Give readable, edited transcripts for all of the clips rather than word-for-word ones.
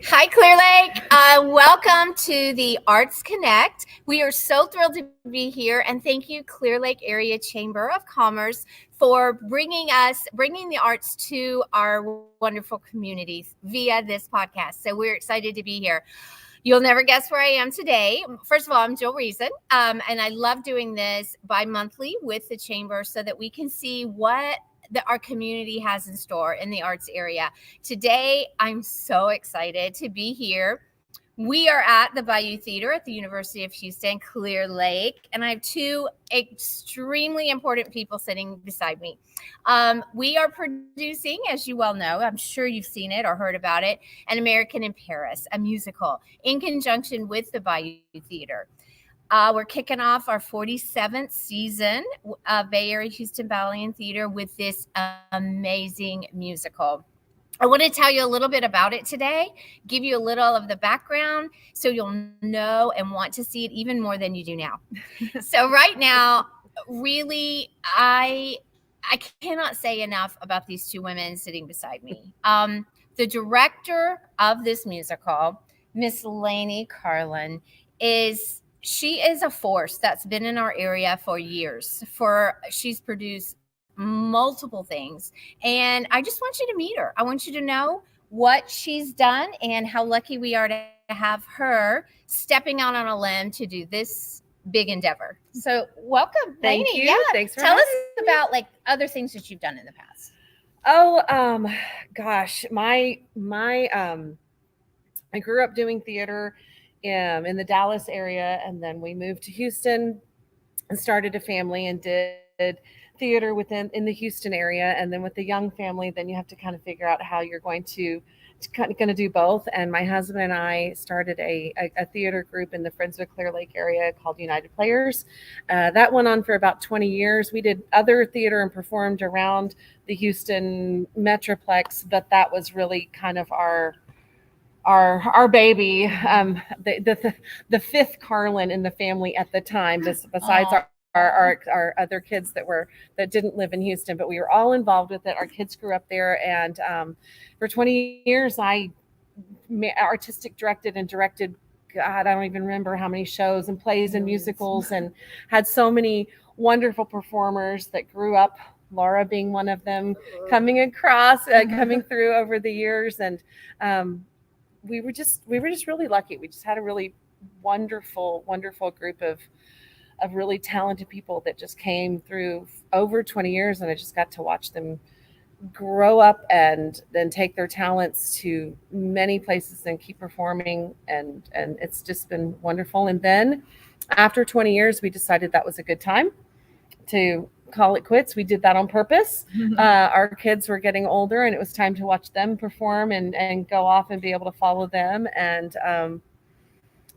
Hi, Clear Lake. Welcome to the Arts Connect. We are so thrilled to be here, and thank you, Clear Lake Area Chamber of Commerce, for bringing the arts to our wonderful communities via this podcast. So we're excited to be here. You'll never guess where I am today. First of all, I'm Jill Reason, and I love doing this bi-monthly with the Chamber so that we can see what our community has in store in the arts area. Today, I'm so excited to be here. We are at the Bayou Theater at the University of Houston, Clear Lake, and I have two extremely important people sitting beside me. We are producing, as you well know, I'm sure you've seen it or heard about it, An American in Paris, a musical, in conjunction with the Bayou Theater. We're kicking off our 47th season of Bay Area Houston Ballet and Theater with this amazing musical. I want to tell you a little bit about it today, give you a little of the background so you'll know and want to see it even more than you do now. So right now, really, I cannot say enough about these two women sitting beside me. The director of this musical, Miss Lainey Carlin, she is a force that's been in our area for years. She's produced multiple things, and I just want you to meet her. I want you to know what she's done and how lucky we are to have her stepping out on a limb to do this big endeavor. So welcome, Thank Lainey. you. Yeah, Thanks for tell us having about like other things that you've done in the past. Gosh, I grew up doing theater in the Dallas area, and then we moved to Houston and started a family and did theater in the Houston area. And then with the young family, then you have to kind of figure out how you're going to do both. And my husband and I started a theater group in the Friendswood Clear Lake area called United Players. That went on for about 20 years. We did other theater and performed around the Houston Metroplex, but that was really kind of our baby, the fifth Carlin in the family at the time, besides our other kids that didn't live in Houston, but we were all involved with it. Our kids grew up there, and for 20 years I artistic directed and directed, God, I don't even remember how many shows and plays and musicals, and had so many wonderful performers that grew up, Laura being one of them, coming through over the years. And we were just really lucky. We just had a really wonderful group of really talented people that just came through over 20 years, and I just got to watch them grow up and then take their talents to many places and keep performing, and it's just been wonderful. And then after 20 years, we decided that was a good time to call it quits. We did that on purpose. Our kids were getting older, and it was time to watch them perform and go off and be able to follow them. And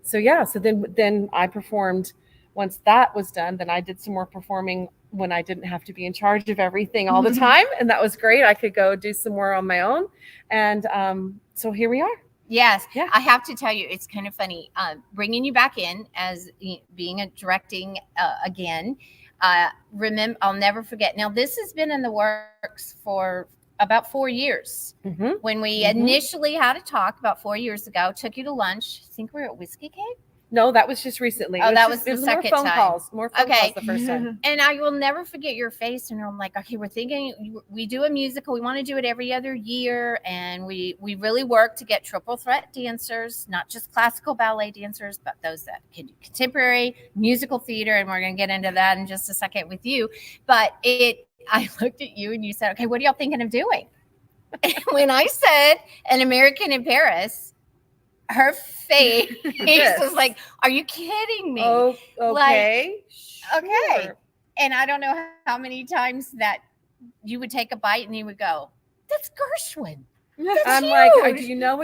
so then I performed. Once that was done, then I did some more performing when I didn't have to be in charge of everything all the time, and that was great. I could go do some more on my own, and so here we are. Yes. Yeah. I have to tell you, it's kind of funny bringing you back in as being directing again. Remember, I'll never forget. Now, this has been in the works for about 4 years. When we initially had a talk about 4 years ago, took you to lunch. I think we were at Whiskey Cave. No, that was just recently. Oh, that was the second more phone time. calls. More phone calls the first time. And I will never forget your face. And I'm like, okay, we're thinking we do a musical. We want to do it every other year. And we really work to get triple threat dancers, not just classical ballet dancers, but those that can do contemporary musical theater. And we're going to get into that in just a second with you. But I looked at you and you said, okay, what are y'all thinking of doing? And when I said An American in Paris, her face was like, are you kidding me? Oh, okay. Like, okay. And I don't know how many times that you would take a bite and you would go, that's Gershwin. I'm huge. Like, do you know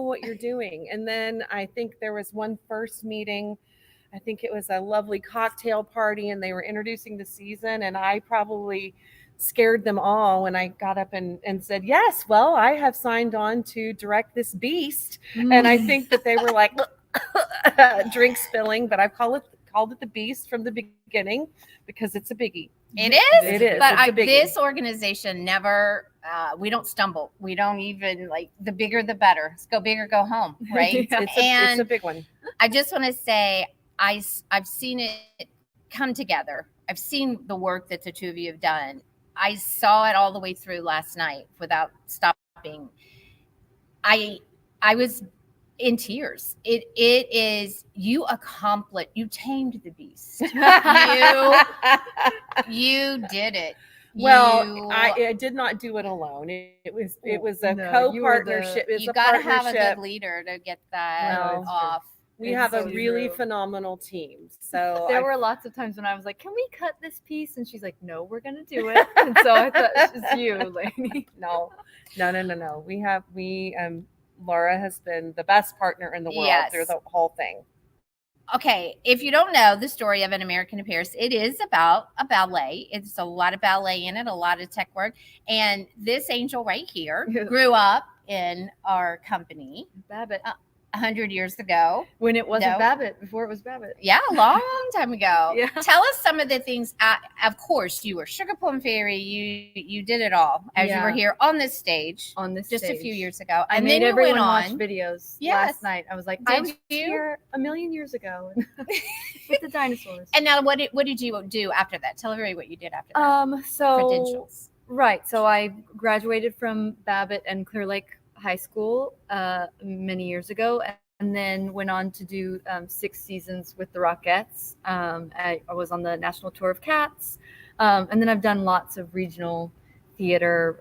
what you're doing? And then I think there was one first meeting. I think it was a lovely cocktail party, and they were introducing the season, and I probably scared them all when I got up and said, yes, well, I have signed on to direct this beast. And I think that they were like, drink spilling, but I've called it the beast from the beginning because it's a biggie. It is. It is. But It's a biggie. this organization never, we don't stumble. We don't even like the bigger the better. Let's go big or go home, right? It's and a big one. I just want to say I've seen it come together. I've seen the work that the two of you have done. I saw it all the way through last night without stopping. I was in tears. It is, you accomplished, you tamed the beast. You did it. Well, I did not do it alone. It was a co-partnership. You got to have a good leader to get that off. We have a really phenomenal team. So there were lots of times when I was like, "Can we cut this piece?" And she's like, "No, we're gonna do it." And so I thought it's just you, Lainey. No. Laura has been the best partner in the world through the whole thing. Okay, if you don't know the story of An American in Paris, it is about a ballet. It's a lot of ballet in it, a lot of tech work. And this angel right here grew up in our company. Babbitt. 100 years ago. When it wasn't Babbitt, before it was Babbitt. Yeah, a long time ago. Yeah. Tell us some of the things. Of course, you were Sugar Plum Fairy. You did it all as you were here on this stage. Just a few years ago. And then everyone watch videos last night. I was like, I was you? here a million years ago with the dinosaurs. And now what did you do after that? Tell everybody what you did after that. Credentials. Right. So I graduated from Babbitt and Clear Lake High School many years ago, and then went on to do 6 seasons with the Rockettes. I was on the national tour of Cats, and then I've done lots of regional theater,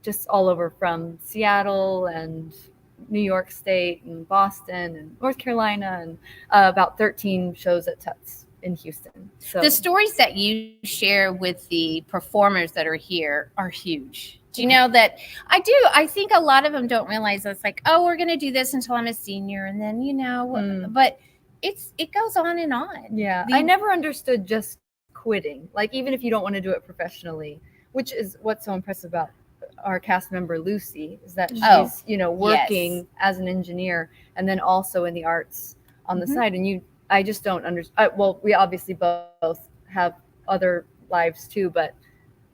just all over, from Seattle and New York State and Boston and North Carolina, and about 13 shows at Tuts in Houston. So the stories that you share with the performers that are here are huge. Do you know that? I think a lot of them don't realize it's like, oh, we're going to do this until I'm a senior. And then, but it goes on and on. Yeah. I never understood just quitting. Like, even if you don't want to do it professionally, which is what's so impressive about our cast member, Lucy, is that she's, working as an engineer and then also in the arts on the side. And I just don't understand. Well, we obviously both have other lives too, but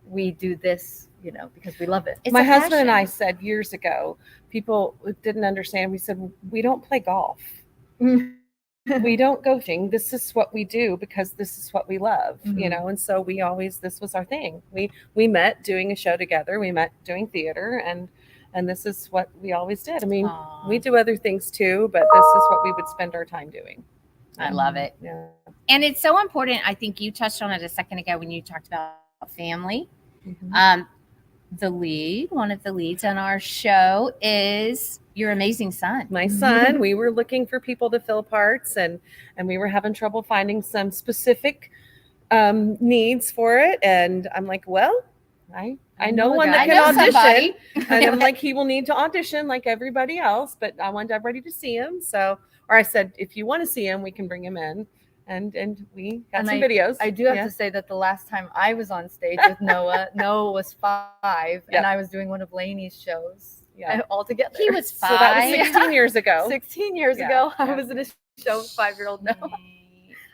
we do this, because we love it. My husband and I said years ago, people didn't understand. We said, we don't play golf. We don't go fishing. This is what we do because this is what we love, and so this was our thing. We met doing a show together. We met doing theater, and this is what we always did. I mean, we do other things too, but this is what we would spend our time doing. I love it. Yeah. And it's so important. I think you touched on it a second ago when you talked about family. One of the leads on our show is your amazing son. My son. We were looking for people to fill parts, and we were having trouble finding some specific needs for it. And I'm like, well, I know one that can audition. And I'm like, he will need to audition like everybody else, but I want everybody to see him. Or I said, if you want to see him, we can bring him in. And we got some videos. I do have to say that the last time I was on stage with Noah was 5, and I was doing one of Lainey's shows all together. He was 5. So that was 16 years ago. 16 years ago, I was in a show with 5-year-old Noah.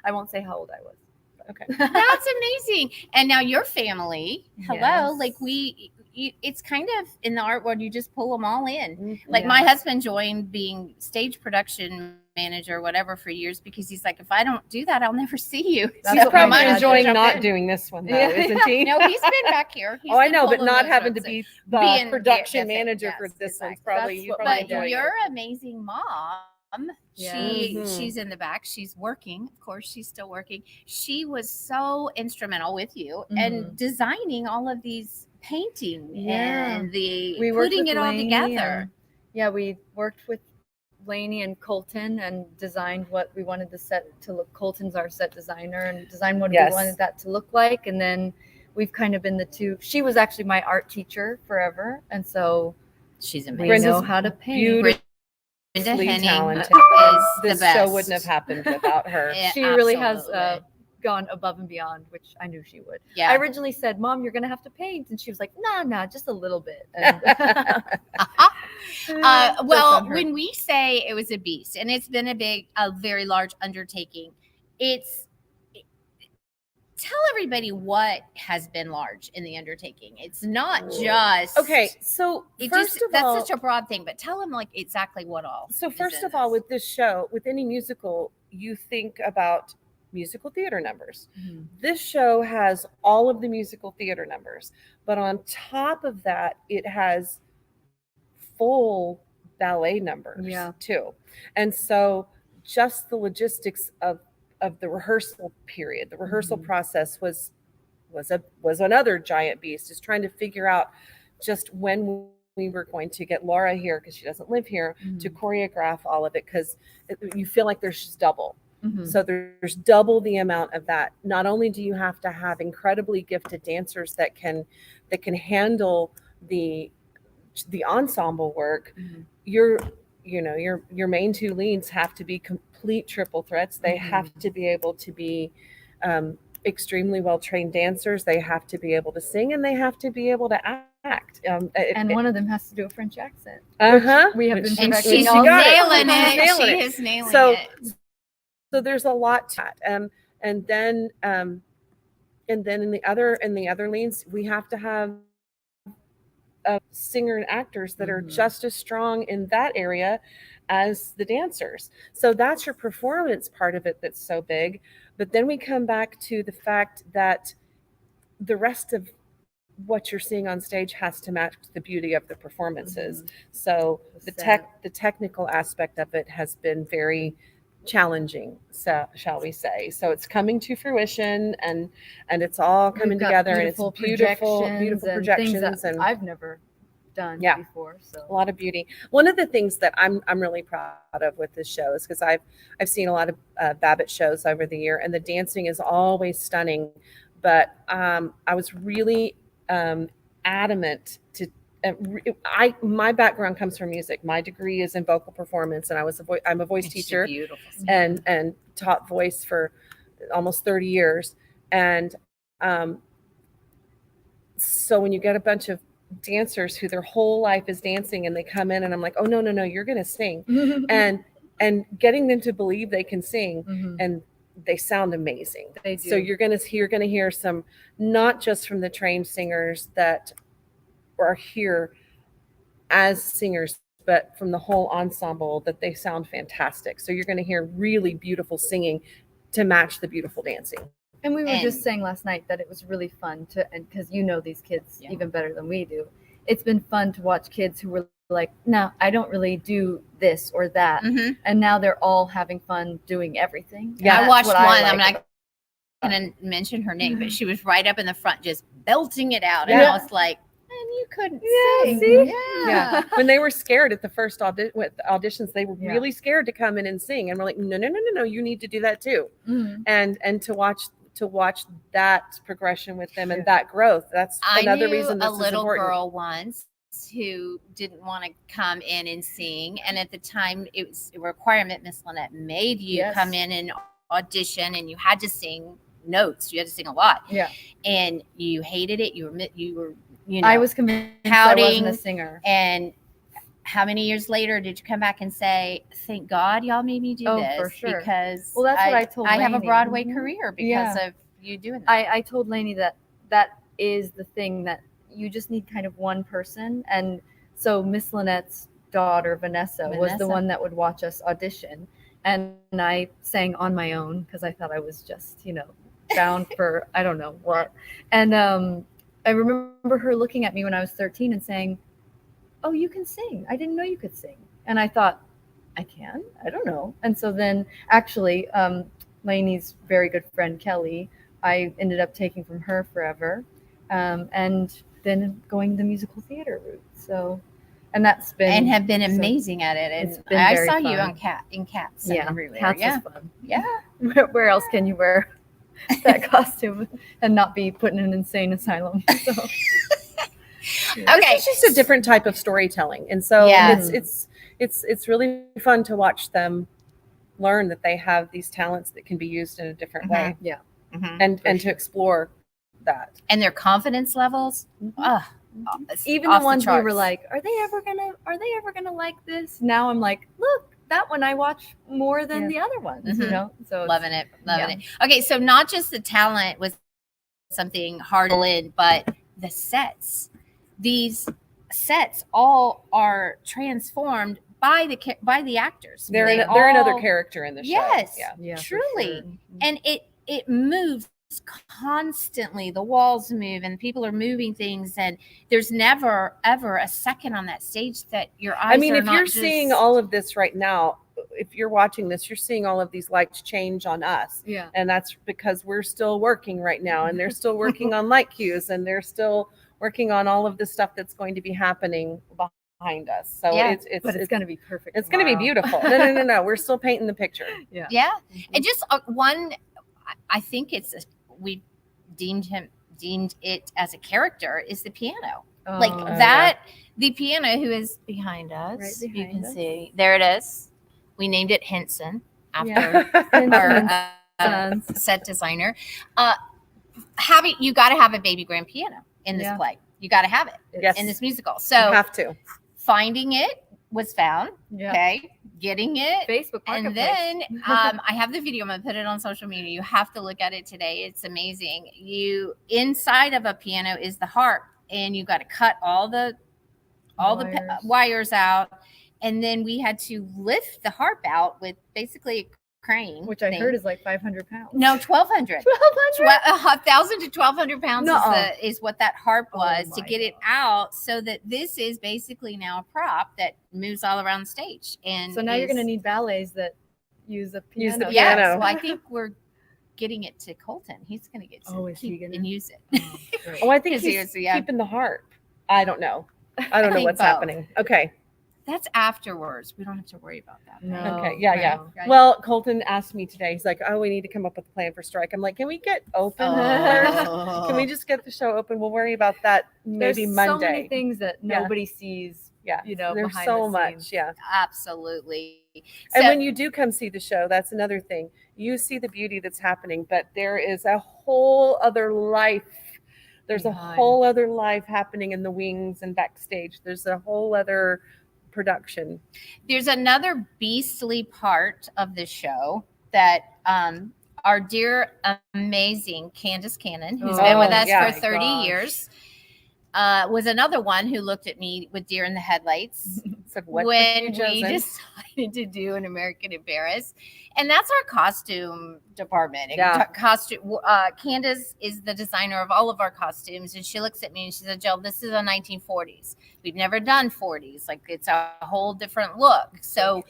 I won't say how old I was. Okay. That's amazing. And now your family, hello, like it's kind of in the art world, you just pull them all in. Like my husband joined being stage production manager, whatever, for years, because he's like, if I don't do that, I'll never see you. He's probably enjoying not doing this one, though, isn't he? No, he's been back here. I know, but not having to be the production manager for this one. Probably, but you're an amazing mom. She's in the back. She's working. Of course, she's still working. She was so instrumental with you and designing all of these painting and putting it all together. We worked with Lainey and Colton and designed what we wanted the set to look. Colton's our set designer, and designed what we wanted that to look like. And then we've kind of been the two. She was actually my art teacher forever, and so she's amazing. We know how to paint. Talented. This show wouldn't have happened without her. She really has gone above and beyond, which I knew she would. Yeah. I originally said, Mom, you're going to have to paint. And she was like, nah, just a little bit. And well, when we say it was a beast, and it's been a very large undertaking, tell everybody what has been large in the undertaking. It's not just Okay, so that's such a broad thing, but tell them like exactly what all. So first of all, with this show, with any musical, you think about musical theater numbers. Mhm. This show has all of the musical theater numbers, but on top of that, it has full ballet numbers too. And so just the logistics of the rehearsal period, the rehearsal process was another giant beast, is trying to figure out just when we were going to get Laura here, because she doesn't live here, to choreograph all of it, because you feel like there's just double. So there's double the amount of that. Not only do you have to have incredibly gifted dancers that can handle the ensemble work, your main two leads have to be complete triple threats. They have to be able to be extremely well trained dancers. They have to be able to sing, and they have to be able to act. And one of them has to do a French accent. We have been and perfecting she's all nailing that. it. She is nailing it. So there's a lot to that. And then in the other leads, we have to have singer and actors that are just as strong in that area as the dancers. So that's your performance part of it that's so big. But then we come back to the fact that the rest of what you're seeing on stage has to match the beauty of the performances. So the technical aspect of it has been very challenging, so shall we say. So it's coming to fruition, and it's all coming together, and it's beautiful projections and I've never done before. So a lot of beauty. One of the things that I'm really proud of with this show is because I've seen a lot of Babbitt shows over the year, and the dancing is always stunning. But I was really adamant to. My background comes from music. My degree is in vocal performance, and I'm a voice teacher and taught voice for almost 30 years. And so when you get a bunch of dancers who their whole life is dancing, and they come in, and I'm like, oh no, you're going to sing, and getting them to believe they can sing, and they sound amazing. They do. So you're going to hear some, not just from the trained singers that are here as singers, but from the whole ensemble, that they sound fantastic. So you're going to hear really beautiful singing to match the beautiful dancing. And we were just saying last night that it was really fun and because these kids even better than we do. It's been fun to watch kids who were like, no, I don't really do this or that. And now they're all having fun doing everything. Yeah, I watched one. I'm not going to mention her name, but she was right up in the front just belting it out. And I was like, and you couldn't sing. See? Yeah. When they were scared at the first auditions, they were really scared to come in and sing. And we're like, no, you need to do that too. And to watch that progression with them and that growth, that's another reason this is important. I knew a little girl once who didn't want to come in and sing. And at the time, it was a requirement. Miss Lynette made you come in and audition, and you had to sing notes. You had to sing a lot. Yeah. And you hated it. You were I was convinced pouting, I wasn't a singer. And how many years later did you come back and say, thank God y'all made me do this? For sure. Because that's what I told I have a Lainey. Broadway career because of you doing that. I told Lainey that is the thing, that you just need kind of one person. And so Miss Lynette's daughter, Vanessa, was the one that would watch us audition. And I sang on my own because I thought I was just, bound for I don't know what. And I remember her looking at me when I was 13 and saying, oh, you can sing. I didn't know you could sing. And I thought, I can? I don't know. And so then actually, Lainey's very good friend, Kelly, I ended up taking from her forever, and then going the musical theater route. So, and that's been... And have been amazing at it. And I saw you on Cats. Everywhere. Cats is fun. Yeah. Where else can you wear that costume and not be put in an insane asylum? So. Okay, it's just a different type of storytelling, and so it's really fun to watch them learn that they have these talents that can be used in a different way. And to explore that, and their confidence levels. Even the ones we were like, are they ever gonna like this? Now I'm like, look, that one I watch more than the other ones. So loving it. Okay, so not just the talent was something hard in, but these sets all are transformed by the actors. They're They another all- character in the show. Yes, Yeah, for truly. sure. And it moves constantly. The walls move and people are moving things, and there's never ever a second on that stage that your eyes I mean, are if not you're just, seeing all of this right now, if you're watching this, you're seeing all of these lights change on us. Yeah. And that's because we're still working right now, and they're still working on light cues, and they're still working on all of the stuff that's going to be happening behind us. So Yeah, But it's going to be perfect. it's going to be tomorrow. beautiful. No. We're still painting the picture. Yeah. yeah. Mhm. And just I think we deemed it as a character is the piano. Like Oh, that, the piano who is behind us, Right you behind can us. see. There it is. We named it Henson after Yeah. our Sons. set designer. You got to have a baby grand piano in this Yeah. play. You got to have it Yes. in this musical. You So have to. finding it was found. Yeah. Okay, getting it. Facebook And Marketplace. then I have the video. I'm gonna put it on social media. You have to look at it today. It's amazing. Inside of a piano is the harp, and you got to cut all the wires out, and then we had to lift the harp out with basically a crane, which I heard is like 500 pounds. no 1,200. 1,200. 1,000 to 1,200 pounds Nuh-uh. is what that harp Oh was to my get it out, so that this is basically now a prop that moves all around the stage. And So now you're going to need ballets that use a piano. Use the yes. piano. Well, I think we're getting it to Colton. He's going to get to Oh, is he keep gonna? and use it. Oh, great. Oh, I think Because he's seriously, yeah. keeping the harp. I don't know. I don't know think what's both. happening. Okay. That's afterwards. We don't have to worry about that. No. Okay. Yeah. Right. Well, Colton asked me today. He's like, "Oh, we need to come up with a plan for strike." I'm like, "Can we get open first? Oh. Can we just get the show open? We'll worry about that maybe There's Monday." so many things that Yeah. nobody sees. Yeah. You know, there's behind so the much. scenes. Yeah. Absolutely. And So- when you do come see the show, that's another thing. You see the beauty that's happening, but there is a whole other life. There's a Behind. whole other life happening in the wings and backstage. There's a whole other production. there's another beastly part of the show that our dear amazing Candace Cannon, who's been with Oh, us yeah. for 30 Gosh. years, was another one who looked at me with deer in the headlights It's like, what when have you we chosen? decided to do an American in Paris. And that's our costume department. Yeah. Candace is the designer of all of our costumes. And she looks at me and she said, Jill, this is a 1940s. We've never done 40s. Like, it's a whole different look. So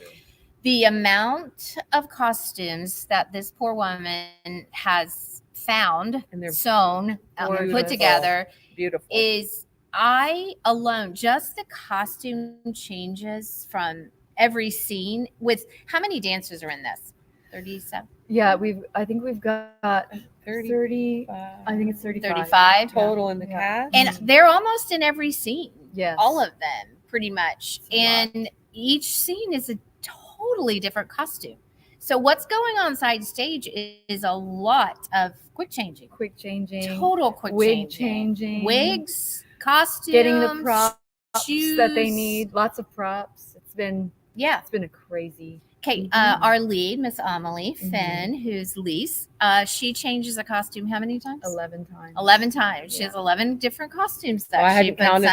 the amount of costumes that this poor woman has found, And they're sewn, put beautiful. together Beautiful. is I alone, just the costume changes from every scene. With how many dancers are in this? 37, Yeah, I think we've got 30. I think it's 35. 35. total in the Yeah. cast. And they're almost in every scene. Yes. All of them, pretty much. It's a lot. And each scene is a totally different costume. So what's going on side stage is a lot of quick changing. quick changing. Total quick wig changing. changing. Wigs, costumes, Getting the props shoes. that they need. Lots of props. It's been a crazy. Okay, Mhm. our lead, Miss Amelie Mhm. Finn, who's Lise, she changes a costume how many times? 11 times. 11 times. She Yeah. has 11 different costumes that Oh, I she hadn't puts counted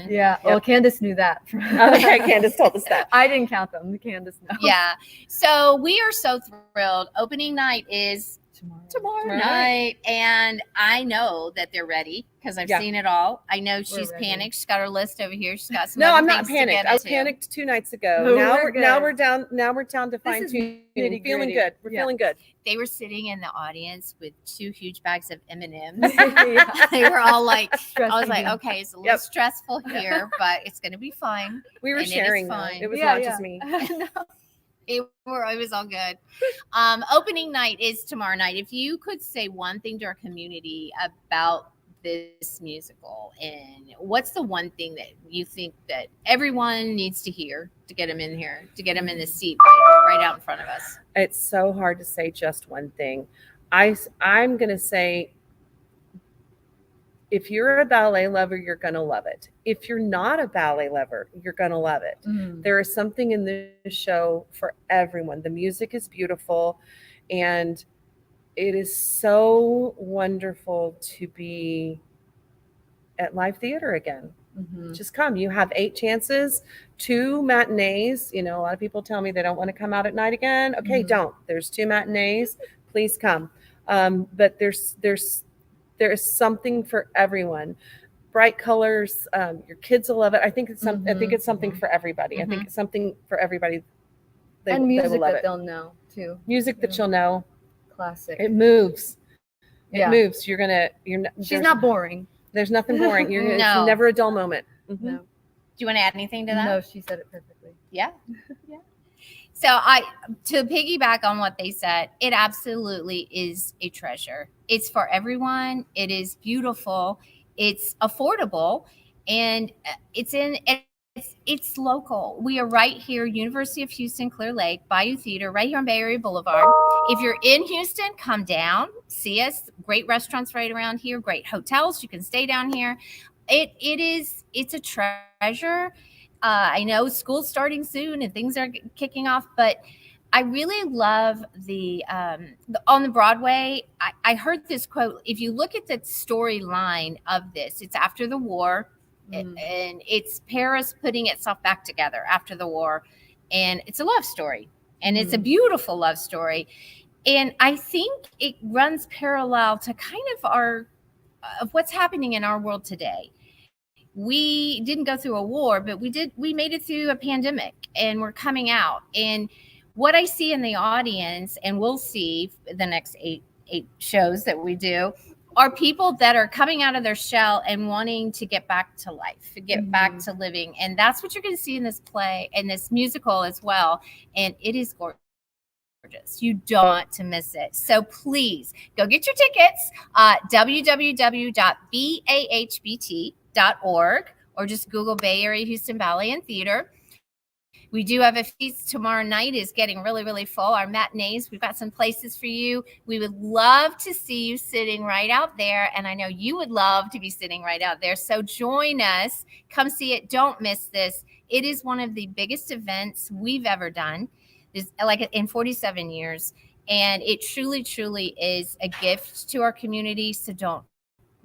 on. Yeah. Well, Candace knew that. Okay, Candace told us that. I didn't count them. Candace knows. Yeah. So we are so thrilled. Opening night is Tomorrow. tomorrow Tomorrow night. And I know that they're ready because I've Yeah. seen it all. I know she's ready. panicked. She's got her list over here. She's got some No, other I'm not things to panicked. get I was into. panicked 2 nights ago. Oh, now we're we're good. down to This fine is tuning. nitty-gritty. Feeling good. We're Yeah. feeling good. They were sitting in the audience with 2 huge bags of M&Ms. Yeah. They were all like, Stress I was like, eating. okay, it's a little Yep. stressful here, but it's going to be fine. We were And it is sharing. Though. fine. It was Yeah, not yeah. just me. It was all good. Opening night is tomorrow night. If you could say one thing to our community about this musical, and what's the one thing that you think that everyone needs to hear to get them in here, to get them in the seat right out in front of us? It's so hard to say just one thing. I'm going to say, if you're a ballet lover, you're going to love it. If you're not a ballet lover, you're going to love it. Mm. There is something in this show for everyone. The music is beautiful, and it is so wonderful to be at live theater again. Mhm. Just come. You have 8 chances, 2 matinees. A lot of people tell me they don't want to come out at night again. Okay, Mhm. don't. There's 2 matinees. Please come. But there is something for everyone. Bright colors. Your kids will love it. I think it's something for everybody. I think it's something for everybody. And They will music love that it. they'll know too. Music that you'll know. Classic. It moves. It Yeah. moves. She's not boring. There's nothing boring. It's No. never a dull moment. Mhm. No. Do you want to add anything to that? No, she said it perfectly. Yeah. Yeah. So to piggyback on what they said, it absolutely is a treasure. It's for everyone. It is beautiful. It's affordable, and it's local. We are right here, University of Houston, Clear Lake, Bayou Theater, right here on Bay Area Boulevard. If you're in Houston, come down, see us. Great restaurants right around here, great hotels. You can stay down here. It's a treasure. I know school's starting soon and things are kicking off, but I really love on the Broadway. I heard this quote. If you look at the storyline of this, it's after the war, and it's Paris putting itself back together after the war, and it's a love story, and it's a beautiful love story, and I think it runs parallel to kind of what's happening in our world today. We didn't go through a war, but we made it through a pandemic, and we're coming out. And what I see in the audience, and we'll see the next eight shows that we do, are people that are coming out of their shell and wanting to get back to life, get back to living. And that's what you're going to see in this play and this musical as well. And it is gorgeous. You don't want to miss it. So please go get your tickets. www.bahbt.org, or just Google Bay Area Houston Ballet and Theater. We do have a feast tomorrow night is getting really, really full. Our matinees, we've got some places for you. We would love to see you sitting right out there. And I know you would love to be sitting right out there. So join us. Come see it. Don't miss this. It is one of the biggest events we've ever done, like in 47 years. And it truly, truly is a gift to our community. So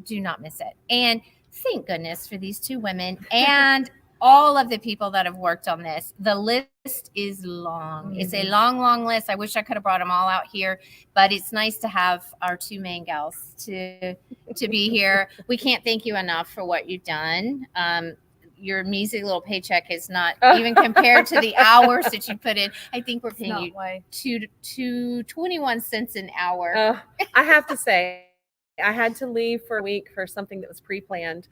do not miss it. And thank goodness for these 2 women and all of the people that have worked on this. The list is long. It's a long, long list. I wish I could have brought them all out here, but it's nice to have our 2 main gals to be here. We can't thank you enough for what you've done. Your measly little paycheck is not even compared to the hours that you put in. I think we're paying you 21 cents an hour. I have to say, I had to leave for a week for something that was pre-planned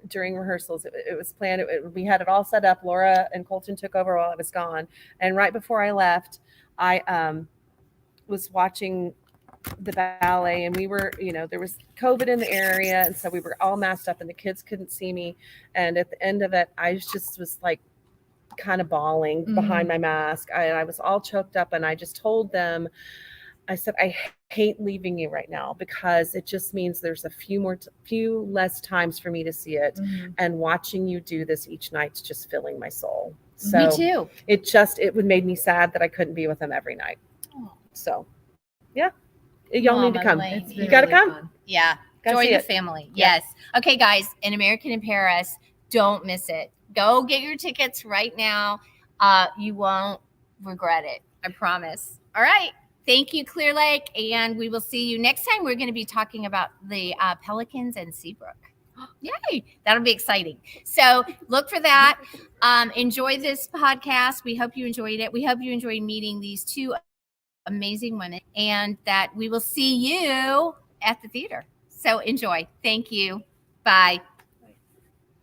during rehearsals. It was planned. We had it all set up. Laura and Colton took over while I was gone. And right before I left, I was watching the ballet, and we were, there was COVID in the area. And so we were all masked up and the kids couldn't see me. And at the end of it, I just was like kind of bawling behind my mask. I was all choked up, and I just told them, I said, I hate leaving you right now, because it just means there's a few less times for me to see it. And watching you do this each night's just filling my soul. So me too. It would made me sad that I couldn't be with them every night. So yeah, y'all need to come. You got to come. Fun. Yeah. Join the family. Yeah. Yes. Okay, guys, An American in Paris, don't miss it. Go get your tickets right now. You won't regret it. I promise. All right. Thank you, Clear Lake. And we will see you next time. We're going to be talking about the Pelicans and Seabrook. Yay. That'll be exciting. So look for that. Enjoy this podcast. We hope you enjoyed it. We hope you enjoyed meeting these 2 amazing women, and that we will see you at the theater. So enjoy. Thank you. Bye.